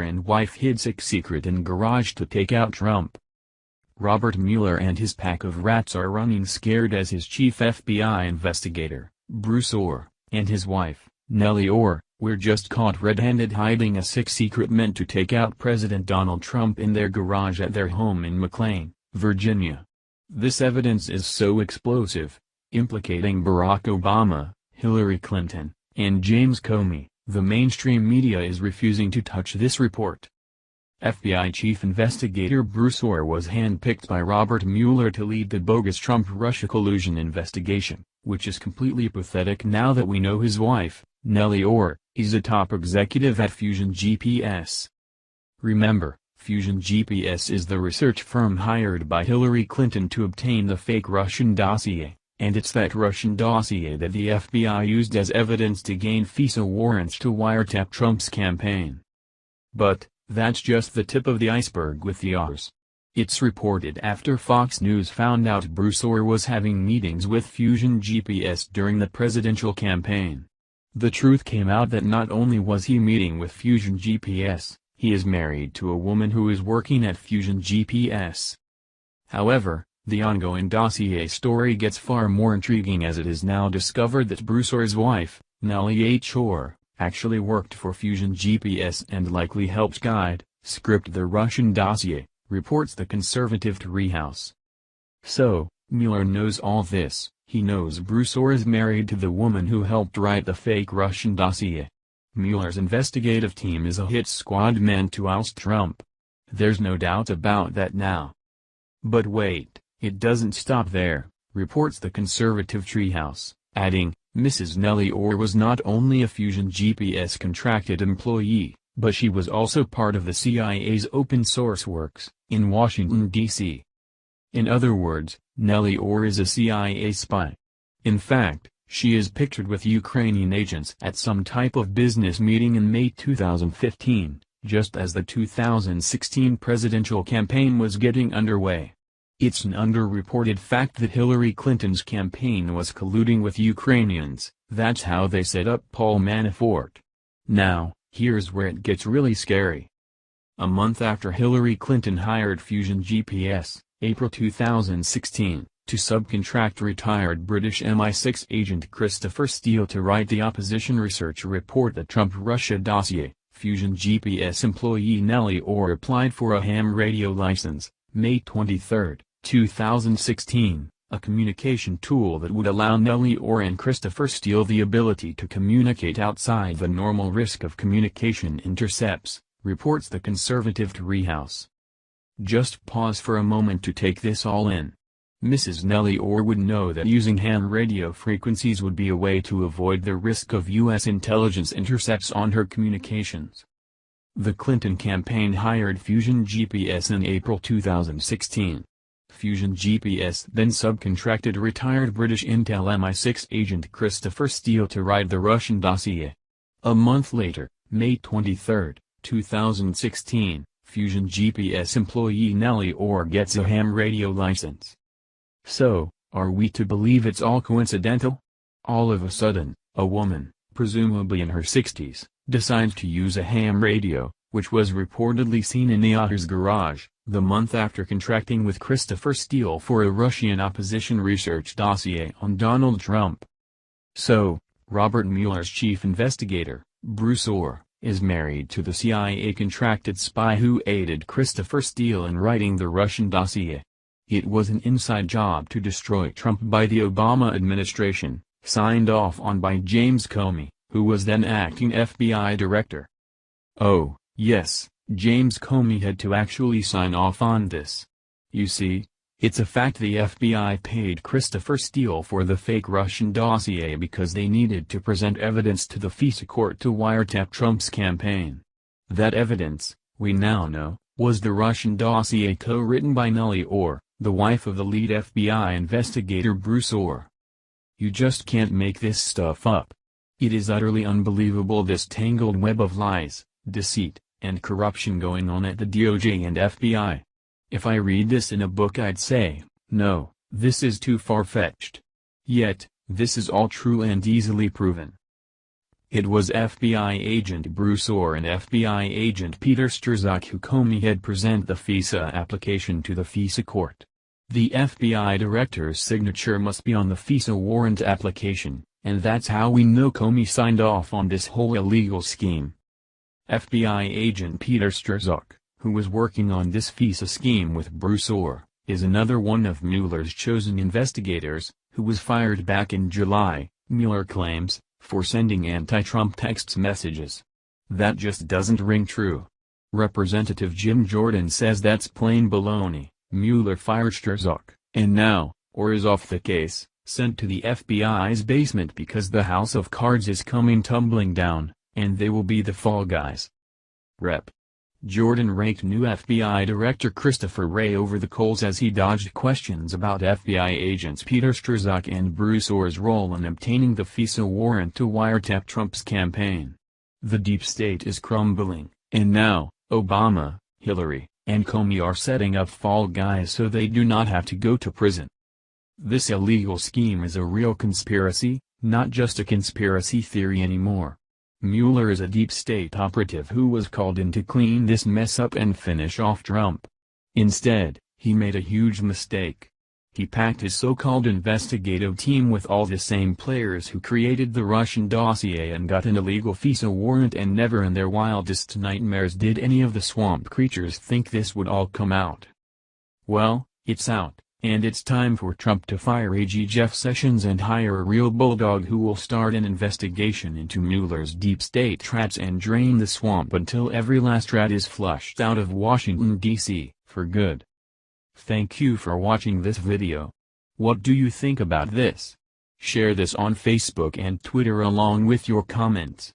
and wife hid sex secret in garage to take out Trump. Robert Mueller and his pack of rats are running scared as his chief FBI investigator, Bruce Ohr, and his wife, Nellie Ohr, were just caught red-handed hiding a sex secret meant to take out President Donald Trump in their garage at their home in McClean, Virginia. This evidence is so explosive, implicating Barack Obama, Hillary Clinton, and James Comey, the mainstream media is refusing to touch this report. FBI Chief Investigator Bruce Ohr was handpicked by Robert Mueller to lead the bogus Trump-Russia collusion investigation, which is completely pathetic now that we know his wife, Nellie Ohr, is a top executive at Fusion GPS. Remember, Fusion GPS is the research firm hired by Hillary Clinton to obtain the fake Russian dossier, and it's that Russian dossier that the FBI used as evidence to gain FISA warrants to wiretap Trump's campaign. But that's just the tip of the iceberg with the Ohrs. It's reported after Fox News found out Bruce Ohr was having meetings with Fusion GPS during the presidential campaign. The truth came out that not only was he meeting with Fusion GPS, he is married to a woman who is working at Fusion GPS. However, the ongoing dossier story gets far more intriguing as it is now discovered that Bruce Ohr's wife, Nellie Ohr, actually worked for Fusion GPS and likely helped guide, script the Russian dossier, reports the conservative Treehouse. So, Mueller knows all this. He knows Bruce Ohr is married to the woman who helped write the fake Russian dossier. Mueller's investigative team is a hit squad meant to oust Trump. There's no doubt about that now. But wait, it doesn't stop there, reports the conservative Treehouse, adding, Mrs. Nellie Ohr was not only a Fusion GPS contracted employee, but she was also part of the CIA's open source works, in Washington, D.C. In other words, Nellie Ohr is a CIA spy. In fact, she is pictured with Ukrainian agents at some type of business meeting in May 2015, just as the 2016 presidential campaign was getting underway. It's an underreported fact that Hillary Clinton's campaign was colluding with Ukrainians. That's how they set up Paul Manafort. Now, here's where it gets really scary. A month after Hillary Clinton hired Fusion GPS, April 2016, to subcontract retired British MI6 agent Christopher Steele to write the opposition research report The Trump-Russia Dossier, Fusion GPS employee Nellie Ohr applied for a ham radio license, May 23, 2016, a communication tool that would allow Nellie Ohr and Christopher Steele the ability to communicate outside the normal risk of communication intercepts, reports the conservative Treehouse. Just pause for a moment to take this all in. Mrs. Nellie Ohr would know that using ham radio frequencies would be a way to avoid the risk of U.S. intelligence intercepts on her communications. The Clinton campaign hired Fusion GPS in April 2016. Fusion GPS then subcontracted retired British Intel MI6 agent Christopher Steele to write the Russian dossier. A month later, May 23, 2016, Fusion GPS employee Nellie Ohr gets a ham radio license. So, are we to believe it's all coincidental? All of a sudden, a woman, presumably in her 60s, decides to use a ham radio, which was reportedly seen in the Ohrs' garage, the month after contracting with Christopher Steele for a Russian opposition research dossier on Donald Trump. So, Robert Mueller's chief investigator, Bruce Ohr, is married to the CIA contracted spy who aided Christopher Steele in writing the Russian dossier. It was an inside job to destroy Trump by the Obama administration, signed off on by James Comey, who was then acting FBI director. Oh, yes, James Comey had to actually sign off on this. You see, it's a fact the FBI paid Christopher Steele for the fake Russian dossier because they needed to present evidence to the FISA court to wiretap Trump's campaign. That evidence, we now know, was the Russian dossier co-written by Nellie Ohr, the wife of the lead FBI investigator Bruce Ohr. You just can't make this stuff up. It is utterly unbelievable, this tangled web of lies, deceit, and corruption going on at the DOJ and FBI. If I read this in a book I'd say, no, this is too far-fetched. Yet, this is all true and easily proven. It was FBI agent Bruce Ohr and FBI agent Peter Strzok who Comey had present the FISA application to the FISA court. The FBI director's signature must be on the FISA warrant application, and that's how we know Comey signed off on this whole illegal scheme. FBI agent Peter Strzok, who was working on this FISA scheme with Bruce Ohr, is another one of Mueller's chosen investigators, who was fired back in July, Mueller claims, for sending anti-Trump text messages. That just doesn't ring true. Representative Jim Jordan says that's plain baloney. Mueller fired Strzok, and now, Ohr is off the case, sent to the FBI's basement because the house of cards is coming tumbling down, and they will be the fall guys. Rep. Jordan raked new FBI Director Christopher Wray over the coals as he dodged questions about FBI agents Peter Strzok and Bruce Ohr's role in obtaining the FISA warrant to wiretap Trump's campaign. The deep state is crumbling, and now, Obama, Hillary, and Comey are setting up fall guys so they do not have to go to prison. This illegal scheme is a real conspiracy, not just a conspiracy theory anymore. Mueller is a deep state operative who was called in to clean this mess up and finish off Trump. Instead, he made a huge mistake. He packed his so-called investigative team with all the same players who created the Russian dossier and got an illegal FISA warrant, and never in their wildest nightmares did any of the swamp creatures think this would all come out. Well, it's out. And it's time for Trump to fire AG Jeff Sessions and hire a real bulldog who will start an investigation into Mueller's deep state rats and drain the swamp until every last rat is flushed out of Washington, D.C., for good. Thank you for watching this video. What do you think about this? Share this on Facebook and Twitter along with your comments.